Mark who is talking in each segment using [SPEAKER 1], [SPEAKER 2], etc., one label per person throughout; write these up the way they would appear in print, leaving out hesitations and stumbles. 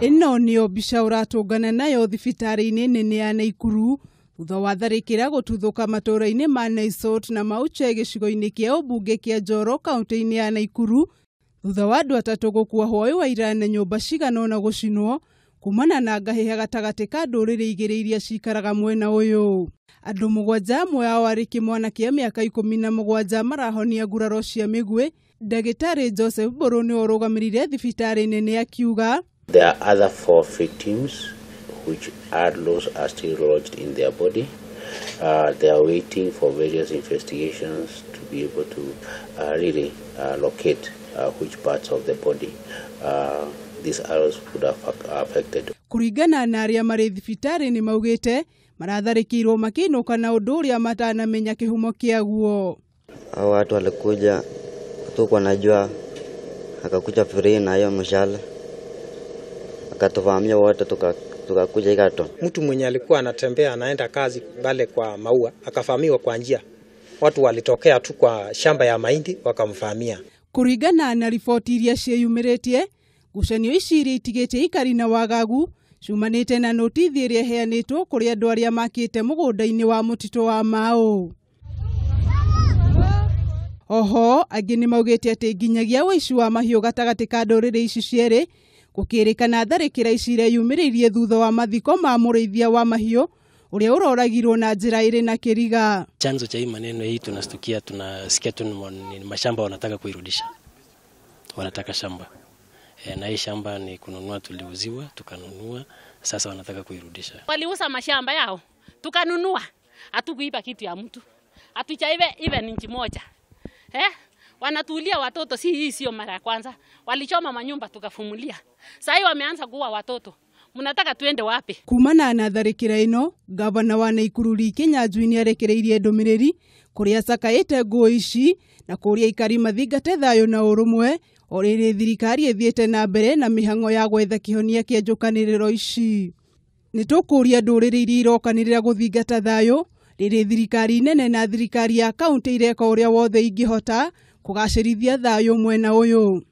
[SPEAKER 1] Ino niyo mbica uratungana nayo thibitari-ini nene ya Naikuru thutha wa tharikira gututhuka matuura-ini ma Neisuit na Mauche gichigo-ini kia umbunge kia Njoro kaunti-ini ya Naikuru thutha wa andu atatu gukua hoi wa iria na nyumba cigana na gucinwo kumana na ngahiha gatagati ka nduriri igiri iria cikaraga mwena uyu. Andu mugwanja amwe ao ari kimwana kia miaka 17 marahonia nguraro cia migwi. Ndagitari Joseph Boroni orugamirire thibitari nene akiuga
[SPEAKER 2] there are other 4 victims which are still lodged in their body. They are waiting for various investigations to be able to really locate which parts of the body these arrows would have affected.
[SPEAKER 1] Kuringana na aria mari thibitari ni maugite maratharikirwo makinuka na undu uria matanamenya kihumo kiaguo.
[SPEAKER 3] Hao watu walikuja tuko najua akakuja free na hiyo mshale akatuvamia wote tukakuja ikato.
[SPEAKER 4] Mtu mwenye alikuwa anatembea anaenda kazi bale kwa maua akafahamiwa kwa njia. Watu walitokea tu kwa shamba ya mahindi wakamfahamia.
[SPEAKER 1] Kuringana na ripoti iria cieyumiritie gucanio ici iria itigite ikari na wagagu cumanite na notithi iria heanitwo kuri andu aria makite mugunda-ini wa mutito wa Mauche. Oho angi ni maugite ati nginyagia wici wa mahiu gatagati ka nduriri ici cieri gukirikana tharikira ici iria yumiririe thutha wa mathiko ma murithia wa mahiu uria uroragirwo na njira iri na kiriga.
[SPEAKER 5] Chanzo cha hii maneno hii tunasikia tu ni mashamba wanataka kuirudisha. Wanataka shamba. Na hii shamba ni kununua, tuliuziwa, tukanunua, sasa wanataka kuirudisha.
[SPEAKER 6] Waliuza mashamba yao, tukanunua. Hatukuiba kitu ya mtu. Hatuchaibe even inchi moja. Wanatulia watoto, si hii sio mara ya kwanza. Walichoma manyumba tukafumulia. Sasa wameanza kuua watoto. Mnataka tuende wapi?
[SPEAKER 1] Kumana na tharikira ino, gavana wa Naikuru Kenya ni arekereirie ndumiriri kuria sakaite nguo ici na kuria ikari mathingate thayo na urumwe oriri thirikari ithiite nambere na mihango ya gwetha kihonia kia njukaniriro ici. Nitukuria nduriri iria irokanirira guthingata thayo riri thirikari nene na thirikari ya kaunti ireka uria wothe ingihota kugacirithia thayo mwena uyu.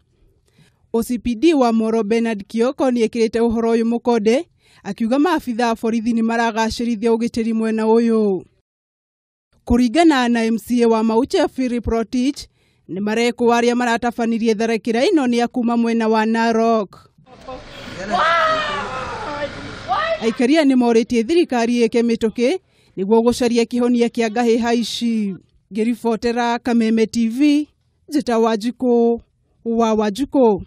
[SPEAKER 1] OCPD wa Moro Bernard Kioko ni ekirite uhoro uyu mukonde akiuga maafitha a borithi ni maragacirithia ugitiri mwena uyu. Kuringana na MCA wa Mauche Philip Rotich ni mareko aria maratabanirie tharikira ino ni akuma mwena wa Narok. Aikaria ni moritie thirikari eke mituki niguo gucaria kihonia kia ngahiha ici. Ngiribotera Kameme TV, Njita Wanjiko wa Wanjiko.